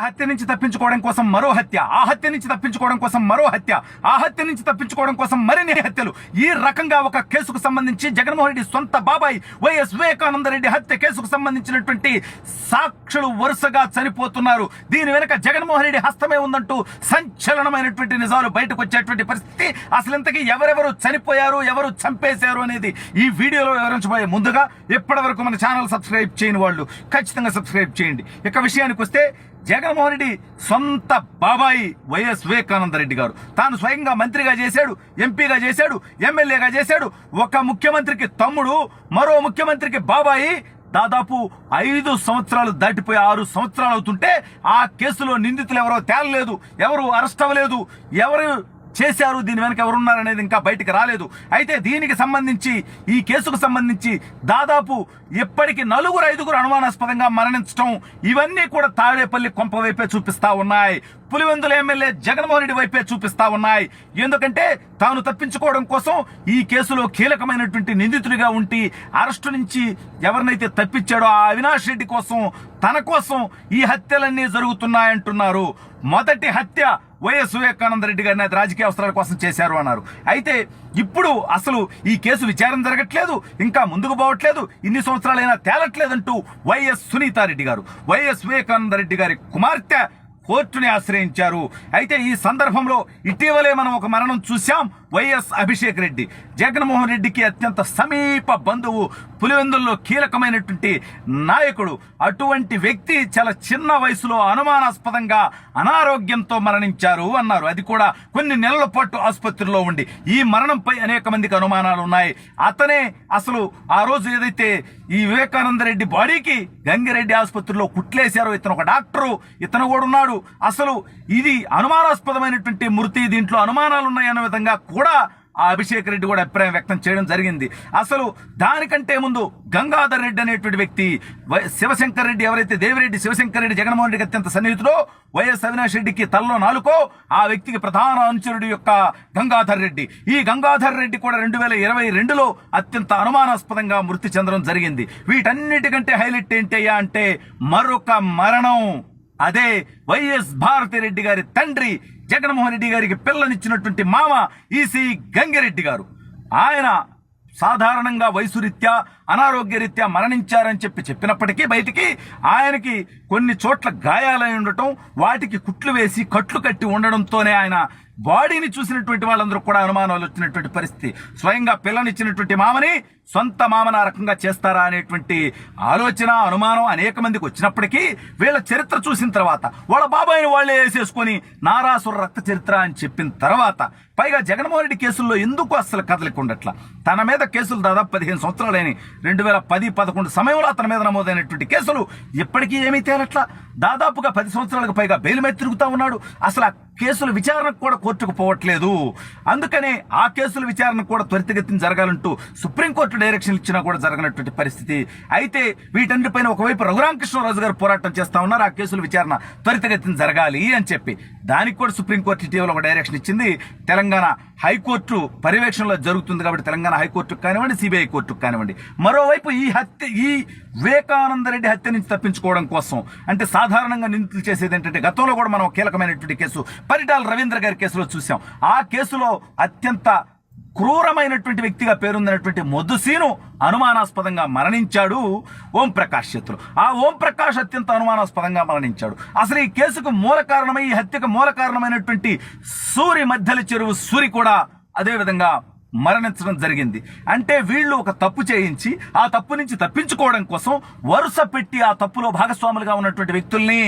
హత్య నుంచి తప్పించుకోవడం కోసం మరో హత్య, ఆ హత్య నుంచి తప్పించుకోవడం కోసం మరో హత్య, ఆ హత్య నుంచి తప్పించుకోవడం కోసం మరిన్ని హత్యలు. ఈ రకంగా ఒక కేసుకు సంబంధించి జగన్మోహన్ రెడ్డి సొంత బాబాయ్ వైఎస్ వివేకానంద రెడ్డి హత్య కేసుకు సంబంధించినటువంటి సాక్షులు వరుసగా చనిపోతున్నారు. దీని వెనుక జగన్మోహన్ రెడ్డి హస్తమే ఉందంటూ సంచలనమైనటువంటి నిజాలు బయటకు వచ్చేటువంటి పరిస్థితి. అసలు ఇంతకీ ఎవరెవరు చనిపోయారు, ఎవరు చంపేశారు అనేది ఈ వీడియోలో వివరించబోయే ముందుగా ఇప్పటి వరకు మన ఛానల్ సబ్స్క్రైబ్ చేయని వాళ్ళు ఖచ్చితంగా సబ్స్క్రైబ్ చేయండి. ఇక విషయానికి వస్తే, జగన్మోహన్ రెడ్డి సొంత బాబాయి వైఎస్ వివేకానంద రెడ్డి గారు తాను స్వయంగా మంత్రిగా చేశాడు, ఎంపీగా చేశాడు, ఎమ్మెల్యేగా చేశాడు. ఒక ముఖ్యమంత్రికి తమ్ముడు, మరో ముఖ్యమంత్రికి బాబాయి. దాదాపు 5 సంవత్సరాలు దాటిపోయి 6 సంవత్సరాలు అవుతుంటే ఆ కేసులో నిందితులు ఎవరో తేలలేదు, ఎవరు అరెస్ట్ అవ్వలేదు, ఎవరు చేశారు, దీని వెనక ఎవరున్నారనేది ఇంకా బయటికి రాలేదు. అయితే దీనికి సంబంధించి, ఈ కేసుకు సంబంధించి దాదాపు ఇప్పటికి 4-5 అనుమానాస్పదంగా మరణించడం, ఇవన్నీ కూడా తాడేపల్లి కొంప వైపే చూపిస్తా ఉన్నాయి. పులివెందుల ఎమ్మెల్యే జగన్మోహన్ రెడ్డి వైపే చూపిస్తా ఉన్నాయి. ఎందుకంటే తాను తప్పించుకోవడం కోసం ఈ కేసులో కీలకమైనటువంటి నిందితుడిగా ఉండి అరెస్టు నుంచి ఎవరినైతే తప్పించాడో ఆ అవినాష్ రెడ్డి కోసం, తన కోసం ఈ హత్యలన్నీ జరుగుతున్నాయంటున్నారు. మొదటి హత్య వైఎస్ వివేకానంద రెడ్డి గారిని రాజకీయ అవసరాల కోసం చేశారు అన్నారు. అయితే ఇప్పుడు అసలు ఈ కేసు విచారణ జరగట్లేదు, ఇంకా ముందుకు పోవట్లేదు, ఇన్ని సంవత్సరాలైనా తేలట్లేదంటూ వైఎస్ సునీతారెడ్డి గారు, వైఎస్ వివేకానంద రెడ్డి గారి కుమార్తె కోర్టుని ఆశ్రయించారు. అయితే ఈ సందర్భంలో ఇటీవలే మనం ఒక మరణం చూశాం. వైఎస్ అభిషేక్ రెడ్డి జగన్మోహన్ రెడ్డికి అత్యంత సమీప బంధువు, పులివెందుల్లో కీలకమైనటువంటి నాయకుడు. అటువంటి వ్యక్తి చాలా చిన్న వయసులో అనుమానాస్పదంగా అనారోగ్యంతో మరణించారు అన్నారు. అది కూడా కొన్ని నెలల పాటు ఆసుపత్రిలో ఉండి. ఈ మరణంపై అనేక మందికి అనుమానాలు ఉన్నాయి. అతనే అసలు ఆ రోజు ఏదైతే ఈ వివేకానంద రెడ్డి బాడీకి గంగిరెడ్డి ఆసుపత్రిలో కుట్లేశారో, ఇతను ఒక డాక్టరు, ఇతను కూడా ఉన్నాడు. అసలు ఇది అనుమానాస్పదమైనటువంటి మృతి, దీంట్లో అనుమానాలు ఉన్నాయన్న విధంగా కూడా ఆ అభిషేక్ రెడ్డి కూడా అభిప్రాయం వ్యక్తం చేయడం జరిగింది. అసలు దానికంటే ముందు గంగాధర్ రెడ్డి అనేటువంటి వ్యక్తి, శివశంకర్ రెడ్డి ఎవరైతే దేవిరెడ్డి శివశంకర్ రెడ్డి జగన్మోహన్ రెడ్డికి అత్యంత సన్నిహితుడో, వైఎస్ అవినాష్ రెడ్డికి తలలో నాలుకో, ఆ వ్యక్తికి ప్రధాన అనుచరుడు యొక్క గంగాధర్ రెడ్డి. ఈ గంగాధర్ రెడ్డి కూడా 2022లో అత్యంత అనుమానాస్పదంగా మృతి చెందడం జరిగింది. వీటన్నిటికంటే హైలైట్ ఏంటయ్యా అంటే మరొక మరణం. అదే వైఎస్ భారతిరెడ్డి గారి తండ్రి, జగన్మోహన్ రెడ్డి గారికి పిల్లనిచ్చినటువంటి మామ ఈసీ గంగిరెడ్డి గారు. ఆయన సాధారణంగా వయసు రీత్యా, అనారోగ్య రీత్యా మరణించారని చెప్పినప్పటికీ బయటికి ఆయనకి కొన్ని చోట్ల గాయాలై ఉండటం, వాటికి కుట్లు వేసి కట్లు కట్టి ఉండడంతోనే ఆయన బాడీని చూసినటువంటి వాళ్ళందరూ కూడా అనుమానాలు వచ్చినటువంటి పరిస్థితి. స్వయంగా పిల్లనిచ్చినటువంటి మామని సొంత మామన రకంగా చేస్తారా అనేటువంటి ఆలోచన, అనుమానం అనేక మందికి వచ్చినప్పటికీ వీళ్ళ చరిత్ర చూసిన తర్వాత, వాళ్ళ బాబాయిని వాళ్లే వేసేసుకొని నారాసుర రక్త చరిత్ర అని చెప్పిన తర్వాత, పైగా జగన్మోహన్ రెడ్డి కేసుల్లో ఎందుకు అసలు కదలికుండట్లా? తన మీద కేసులు దాదాపు 15 సంవత్సరాలైన 2010-11 సమయంలో అతని మీద నమోదైనటువంటి కేసులు ఇప్పటికీ ఏమీ తేలట్లా. దాదాపుగా 10 సంవత్సరాలకు పైగా బెయిల్ మీద తిరుగుతూ ఉన్నాడు. అసలు ఆ కేసుల విచారణకు కూడా కోర్టుకు పోవట్లేదు. అందుకనే ఆ కేసుల విచారణ కూడా త్వరితగతిన జరగాలంటూ సుప్రీంకోర్టు డైరెక్షన్ ఇచ్చినా కూడా జరగనటువంటి పరిస్థితి. అయితే వీటన్నిటిపైన ఒకవైపు రఘురామకృష్ణరాజు గారు పోరాటం చేస్తా ఉన్నారు, ఆ కేసుల విచారణ త్వరితగతిన జరగాలి అని చెప్పి. దానికి కూడా సుప్రీంకోర్టు ఇటీవల ఒక డైరెక్షన్ ఇచ్చింది. తెలంగాణ హైకోర్టు పర్యవేక్షణలో జరుగుతుంది కాబట్టి తెలంగాణ హైకోర్టుకు కానివ్వండి, సిబిఐ కోర్టుకు కానివ్వండి. మరోవైపు ఈ వివేకానంద రెడ్డి హత్య నుంచి తప్పించుకోవడం కోసం, అంటే సాధారణంగా నిందితులు చేసేది ఏంటంటే, గతంలో కూడా మనం కీలకమైనటువంటి కేసు పరిటాల రవీంద్ర గారి కేసులో చూసాం. ఆ కేసులో అత్యంత క్రూరమైనటువంటి వ్యక్తిగా పేరొందినటువంటి మొద్దుసీను అనుమానాస్పదంగా మరణించాడు ఓంప్రకాష్ చేతులు. ఆ ఓంప్రకాష్ అత్యంత అనుమానాస్పదంగా మరణించాడు. అసలు ఈ కేసుకు మూల కారణమై, ఈ హత్యకు మూల కారణమైనటువంటి సూరి మధ్యల చెరువు సూరి కూడా అదేవిధంగా మరణించడం జరిగింది. అంటే వీళ్ళు ఒక తప్పు చేయించి ఆ తప్పు నుంచి తప్పించుకోవడం కోసం వరుస పెట్టి ఆ తప్పులో భాగస్వాములుగా ఉన్నటువంటి వ్యక్తుల్ని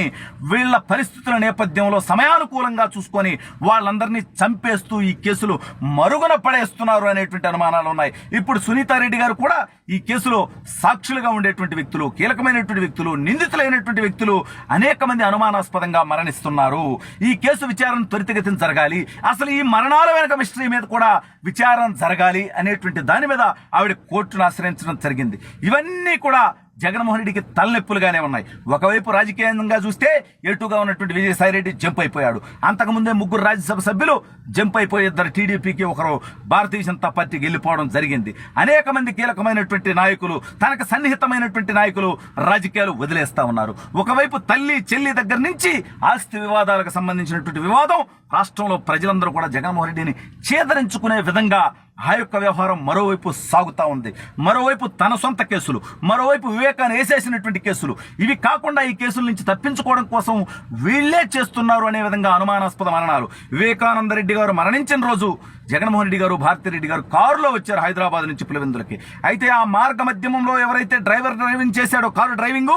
వీళ్ళ పరిస్థితుల నేపథ్యంలో సమయానుకూలంగా చూసుకొని వాళ్ళందరినీ చంపేస్తూ ఈ కేసులు మరుగున పడేస్తున్నారు అనేటువంటి అనుమానాలు ఉన్నాయి. ఇప్పుడు సునీతారెడ్డి గారు కూడా ఈ కేసులో సాక్షులుగా ఉండేటువంటి వ్యక్తులు, కీలకమైనటువంటి వ్యక్తులు, నిందితులైనటువంటి వ్యక్తులు అనేక మంది అనుమానాస్పదంగా మరణిస్తున్నారు. ఈ కేసు విచారణ త్వరితగతిన జరగాలి. అసలు ఈ మరణాల వెనక మిస్టరీ మీద కూడా విచారణ జరగాలి అనేటువంటి దాని మీద ఆవిడ కోర్టును ఆశ్రయించడం జరిగింది. ఇవన్నీ కూడా జగన్మోహన్ రెడ్డికి తలనొప్పులుగానే ఉన్నాయి. ఒకవైపు రాజకీయంగా చూస్తే ఎటుగా ఉన్నటువంటి విజయసాయిరెడ్డి జంప్ అయిపోయాడు. అంతకుముందే 3 రాజ్యసభ సభ్యులు జంప్ అయిపోయి, 2 టీడీపీకి, 1 భారతీయ జనతా పార్టీకి వెళ్ళిపోవడం జరిగింది. అనేక మంది కీలకమైనటువంటి నాయకులు, తనకు సన్నిహితమైనటువంటి నాయకులు రాజకీయాలు వదిలేస్తా ఉన్నారు. ఒకవైపు తల్లి చెల్లి దగ్గర నుంచి ఆస్తి వివాదాలకు సంబంధించినటువంటి వివాదం రాష్ట్రంలో ప్రజలందరూ కూడా జగన్మోహన్ రెడ్డిని చేదరించుకునే విధంగా ఆ యొక్క వ్యవహారం మరోవైపు సాగుతా ఉంది. మరోవైపు తన సొంత కేసులు, మరోవైపు వివేకాన్ని వేసేసినటువంటి కేసులు, ఇవి కాకుండా ఈ కేసుల నుంచి తప్పించుకోవడం కోసం వీళ్లే చేస్తున్నారు అనే విధంగా అనుమానాస్పద మరణాలు. వివేకానంద రెడ్డి గారు మరణించిన రోజు జగన్మోహన్ రెడ్డి గారు, భారతిరెడ్డి గారు కారులో వచ్చారు హైదరాబాద్ నుంచి పులివెందులకి. అయితే ఆ మార్గ మధ్యమంలో ఎవరైతే డ్రైవింగ్ చేశాడో, కారు డ్రైవింగ్,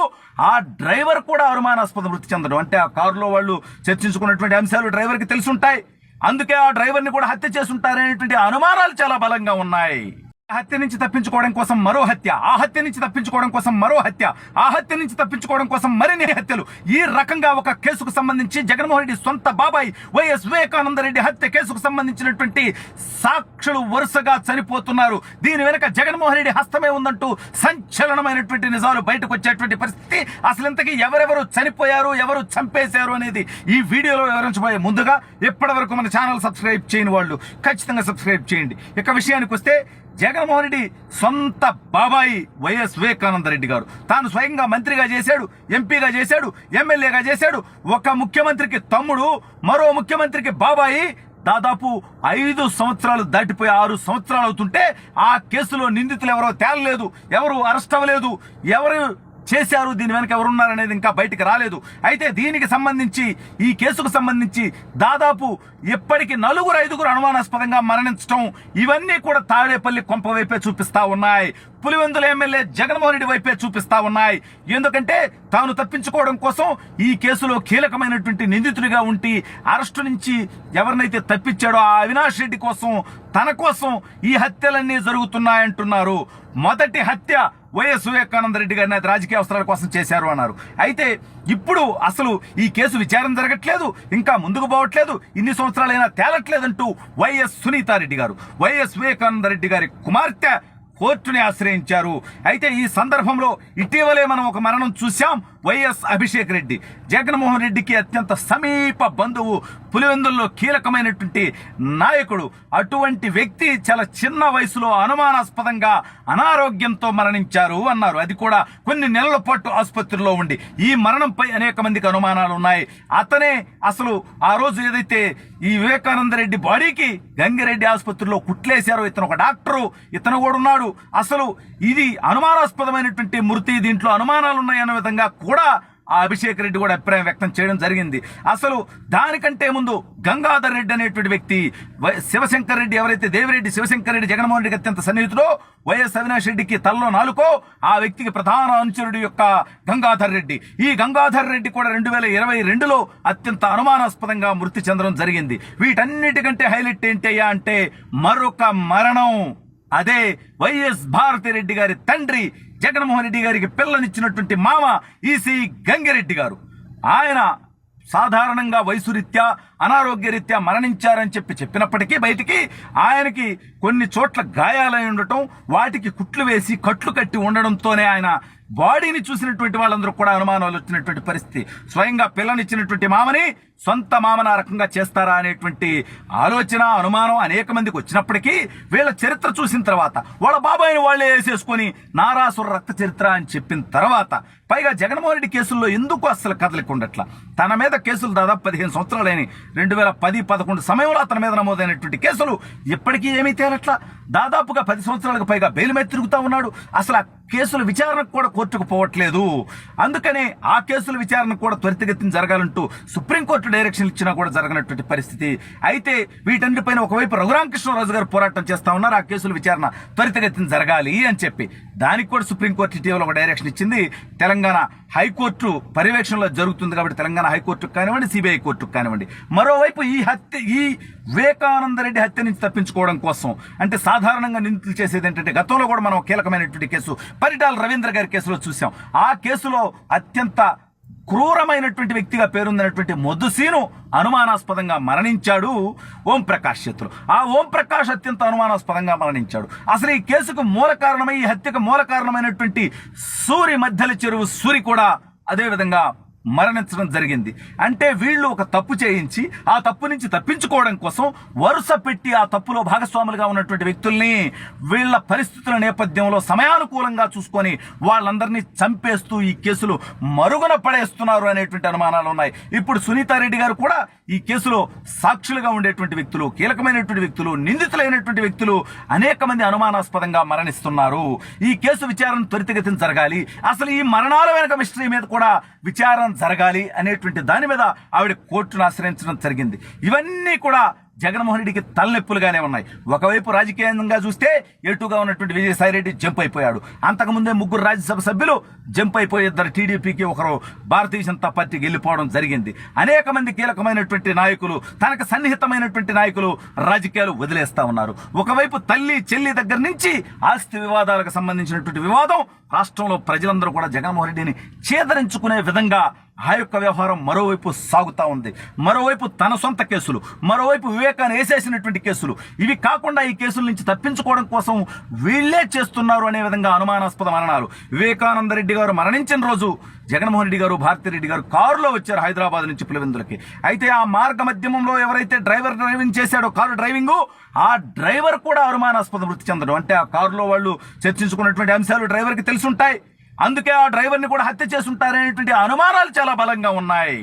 ఆ డ్రైవర్ కూడా అనుమానాస్పద మృతి చెందడం. అంటే ఆ కారులో వాళ్ళు చర్చించుకున్నటువంటి అంశాలు డ్రైవర్కి తెలుసుంటాయి. అందుకే ఆ డ్రైవర్ని కూడా హత్య చేసుంటారనేటువంటి అనుమానాలు చాలా బలంగా ఉన్నాయి. హత్య నుంచి తప్పించుకోవడం కోసం మరో హత్య, ఆ హత్య నుంచి తప్పించుకోవడం కోసం మరో హత్య, ఆ హత్య నుంచి తప్పించుకోవడం కోసం మరిన్ని హత్యలు. ఈ రకంగా ఒక కేసుకు సంబంధించి జగన్మోహన్ రెడ్డి సొంత బాబాయ్ వైఎస్ వివేకానంద రెడ్డి హత్య కేసుకు సంబంధించినటువంటి సాక్షులు వరుసగా చనిపోతున్నారు. దీని వెనుక జగన్మోహన్ రెడ్డి హస్తమే ఉందంటూ సంచలనమైనటువంటి నిజాలు బయటకు వచ్చేటువంటి పరిస్థితి. అసలు ఇంతకీ ఎవరెవరు చనిపోయారు, ఎవరు చంపేశారు అనేది ఈ వీడియోలో వివరించబోయే ముందుగా ఇప్పటి వరకు మన ఛానల్ సబ్స్క్రైబ్ చేయని వాళ్ళు ఖచ్చితంగా సబ్స్క్రైబ్ చేయండి. ఇక విషయానికి వస్తే, జగన్మోహన్ రెడ్డి సొంత బాబాయి వైఎస్ వివేకానంద రెడ్డి గారు తాను స్వయంగా మంత్రిగా చేశాడు, ఎంపీగా చేశాడు, ఎమ్మెల్యేగా చేశాడు. ఒక ముఖ్యమంత్రికి తమ్ముడు, మరో ముఖ్యమంత్రికి బాబాయి. దాదాపు 5 సంవత్సరాలు దాటిపోయి 6 సంవత్సరాలు అవుతుంటే ఆ కేసులో నిందితులు ఎవరో తేలలేదు, ఎవరు అరెస్ట్ అవ్వలేదు, ఎవరు చేశారు, దీని వెనక ఎవరున్నారనేది ఇంకా బయటికి రాలేదు. అయితే దీనికి సంబంధించి, ఈ కేసుకు సంబంధించి దాదాపు ఇప్పటికి 4-5 అనుమానాస్పదంగా మరణించడం, ఇవన్నీ కూడా తాడేపల్లి కొంప వైపే చూపిస్తా ఉన్నాయి. పులివెందుల ఎమ్మెల్యే జగన్మోహన్ రెడ్డి వైపే చూపిస్తా ఉన్నాయి. ఎందుకంటే తాను తప్పించుకోవడం కోసం ఈ కేసులో కీలకమైనటువంటి నిందితుడిగా ఉండి అరెస్టు నుంచి ఎవరినైతే తప్పించాడో ఆ అవినాష్ రెడ్డి కోసం, తన కోసం ఈ హత్యలన్నీ జరుగుతున్నాయంటున్నారు. మొదటి హత్య వైఎస్ వివేకానంద రెడ్డి గారిని రాజకీయ అవసరాల కోసం చేశారు అన్నారు. అయితే ఇప్పుడు అసలు ఈ కేసు విచారణ జరగట్లేదు, ఇంకా ముందుకు పోవట్లేదు, ఇన్ని సంవత్సరాలైనా తేలట్లేదంటూ వైఎస్ సునీతారెడ్డి గారు, వైఎస్ వివేకానంద రెడ్డి గారి కుమార్తె కోర్టుని ఆశ్రయించారు. అయితే ఈ సందర్భంలో ఇటీవలే మనం ఒక మరణం చూశాం. వైఎస్ అభిషేక్ రెడ్డి జగన్మోహన్ రెడ్డికి అత్యంత సమీప బంధువు, పులివెందుల్లో కీలకమైనటువంటి నాయకుడు. అటువంటి వ్యక్తి చాలా చిన్న వయసులో అనుమానాస్పదంగా అనారోగ్యంతో మరణించారు అన్నారు. అది కూడా కొన్ని నెలల పాటు ఆసుపత్రిలో ఉండి. ఈ మరణంపై అనేక మందికి అనుమానాలు ఉన్నాయి. అతనే అసలు ఆ రోజు ఏదైతే ఈ వివేకానంద రెడ్డి బాడీకి గంగిరెడ్డి ఆసుపత్రిలో కుట్లేశారో, ఇతను ఒక డాక్టరు, ఇతను కూడా ఉన్నాడు. అసలు ఇది అనుమానాస్పదమైనటువంటి మృతి, దీంట్లో అనుమానాలు ఉన్నాయన్న విధంగా కూడా ఆ అభిషేక్ రెడ్డి కూడా అభిప్రాయం వ్యక్తం చేయడం జరిగింది. అసలు దానికంటే ముందు గంగాధర్ రెడ్డి అనేటువంటి వ్యక్తి, శివశంకర్ రెడ్డి, ఎవరైతే దేవిరెడ్డి శివశంకర్ రెడ్డి జగన్మోహన్ రెడ్డికి అత్యంత సన్నిహితుడో, వైఎస్ అవినాష్ రెడ్డికి తలలో నాలుకో, ఆ వ్యక్తికి ప్రధాన అనుచరుడు యొక్క గంగాధర్ రెడ్డి. ఈ గంగాధర్ రెడ్డి కూడా 2022లో అత్యంత అనుమానాస్పదంగా మృతి చెందడం జరిగింది. వీటన్నిటికంటే హైలైట్ ఏంటయ్యా అంటే మరొక మరణం. అదే వైఎస్ భారతిరెడ్డి గారి తండ్రి, జగన్మోహన్ రెడ్డి గారికి పిల్లనిచ్చినటువంటి మామ ఈసీ గంగిరెడ్డి గారు. ఆయన సాధారణంగా వయసు రీత్యా, అనారోగ్య రీత్యా మరణించారని చెప్పినప్పటికీ బయటికి ఆయనకి కొన్ని చోట్ల గాయాలై ఉండటం, వాటికి కుట్లు వేసి కట్లు కట్టి ఉండడంతోనే ఆయన బాడీని చూసినటువంటి వాళ్ళందరూ కూడా అనుమానాలు వచ్చినటువంటి పరిస్థితి. స్వయంగా పిల్లనిచ్చినటువంటి మామని సొంత మామని ఆ రకంగా చేస్తారా అనేటువంటి ఆలోచన, అనుమానం అనేక మందికి వచ్చినప్పటికీ వీళ్ళ చరిత్ర చూసిన తర్వాత, వాళ్ళ బాబాయిని వాళ్లే వేసేసుకొని నారాసుర రక్త చరిత్ర అని చెప్పిన తర్వాత, పైగా జగన్మోహన్ రెడ్డి కేసుల్లో ఎందుకు అస్సలు కదలికుండట్లా? తన మీద కేసులు దాదాపు 15 సంవత్సరాలైన 2010-11 సమయంలో అతని మీద నమోదైనటువంటి కేసులు ఇప్పటికీ ఏమీ తేలట్లా. దాదాపుగా 10 సంవత్సరాలకు పైగా బెయిల్ మీద తిరుగుతూ ఉన్నాడు. అసలు ఆ కేసుల విచారణకు కూడా కోర్టుకు పోవట్లేదు. అందుకనే ఆ కేసుల విచారణ కూడా త్వరితగతిన జరగాలంటూ సుప్రీంకోర్టు డైరెక్షన్ ఇచ్చినా కూడా జరగనటువంటి పరిస్థితి. అయితే వీటన్నిటిపైన ఒకవైపు రఘురామకృష్ణరాజు గారు పోరాటం చేస్తా ఉన్నారు, ఆ కేసుల విచారణ త్వరితగతిన జరగాలి అని చెప్పి. దానికి కూడా సుప్రీంకోర్టు ఇటీవల ఒక డైరెక్షన్ ఇచ్చింది. తెలంగాణ హైకోర్టు పర్యవేక్షణలో జరుగుతుంది కాబట్టి తెలంగాణ హైకోర్టుకు కానివ్వండి, సిబిఐ కోర్టుకు కానివ్వండి. మరోవైపు ఈ వివేకానంద రెడ్డి హత్య నుంచి తప్పించుకోవడం కోసం, అంటే సాధారణంగా నిందితులు చేసేది ఏంటంటే, గతంలో కూడా మనం కీలకమైనటువంటి కేసు పరిటాల రవీంద్ర గారి కేసులో చూసాం. ఆ కేసులో అత్యంత క్రూరమైనటువంటి వ్యక్తిగా పేరొందినటువంటి మొద్దుసీను అనుమానాస్పదంగా మరణించాడు ఓం ప్రకాష్ చేతులు. ఆ ఓం ప్రకాష్ అత్యంత అనుమానాస్పదంగా మరణించాడు. అసలు ఈ కేసుకు మూల కారణమై, ఈ హత్యకు మూల కారణమైనటువంటి సూరి మధ్యల చెరువు సూరి కూడా అదే విధంగా మరణించడం జరిగింది. అంటే వీళ్ళు ఒక తప్పు చేయించి ఆ తప్పు నుంచి తప్పించుకోవడం కోసం వరుస పెట్టి ఆ తప్పులో భాగస్వాములుగా ఉన్నటువంటి వ్యక్తుల్ని వీళ్ళ పరిస్థితుల నేపథ్యంలో సమయానుకూలంగా చూసుకొని వాళ్ళందరినీ చంపేస్తూ ఈ కేసులు మరుగున పడేస్తున్నారు అనేటువంటి అనుమానాలు ఉన్నాయి. ఇప్పుడు సునీతారెడ్డి గారు కూడా ఈ కేసులో సాక్షులుగా ఉండేటువంటి వ్యక్తులు, కీలకమైనటువంటి వ్యక్తులు, నిందితులైనటువంటి వ్యక్తులు అనేక మంది అనుమానాస్పదంగా మరణిస్తున్నారు. ఈ కేసు విచారణ త్వరితగతిన జరగాలి. అసలు ఈ మరణాల వెనక మిస్టరీ మీద కూడా విచారణ జరగాలి అనేటువంటి దాని మీద ఆవిడ కోర్టును ఆశ్రయించడం జరిగింది. ఇవన్నీ కూడా జగన్మోహన్ రెడ్డికి తలనొప్పులుగానే ఉన్నాయి. ఒకవైపు రాజకీయంగా చూస్తే ఎటుగా ఉన్నటువంటి విజయసాయిరెడ్డి జంప్ అయిపోయాడు. అంతకుముందే 3 రాజ్యసభ సభ్యులు జంప్ అయిపోయి 2 టీడీపీకి, 1 భారతీయ జనతా పార్టీకి వెళ్ళిపోవడం జరిగింది. అనేక మంది కీలకమైనటువంటి నాయకులు, తనకు సన్నిహితమైనటువంటి నాయకులు రాజకీయాలు వదిలేస్తా ఉన్నారు. ఒకవైపు తల్లి చెల్లి దగ్గర నుంచి ఆస్తి వివాదాలకు సంబంధించినటువంటి వివాదం రాష్ట్రంలో ప్రజలందరూ కూడా జగన్మోహన్ రెడ్డిని చేదరించుకునే విధంగా ఆ యొక్క వ్యవహారం మరోవైపు సాగుతా ఉంది. మరోవైపు తన సొంత కేసులు, మరోవైపు వివేకాన్ని వేసేసినటువంటి కేసులు, ఇవి కాకుండా ఈ కేసుల నుంచి తప్పించుకోవడం కోసం వీళ్లే చేస్తున్నారు అనే విధంగా అనుమానాస్పద మరణాలు. వివేకానంద రెడ్డి గారు మరణించిన రోజు జగన్మోహన్ రెడ్డి గారు, భారతిరెడ్డి గారు కారులో వచ్చారు హైదరాబాద్ నుంచి పులివెందులకి. అయితే ఆ మార్గ మధ్యమంలో ఎవరైతే డ్రైవింగ్ చేశాడో, కారు డ్రైవింగ్, ఆ డ్రైవర్ కూడా అనుమానాస్పద మృతి చెందడం. అంటే ఆ కారులో వాళ్ళు చర్చించుకున్నటువంటి అంశాలు డ్రైవర్కి తెలుసుంటాయి. అందుకే ఆ డ్రైవర్ని కూడా హత్య చేసుంటారనేటువంటి అనుమానాలు చాలా బలంగా ఉన్నాయి.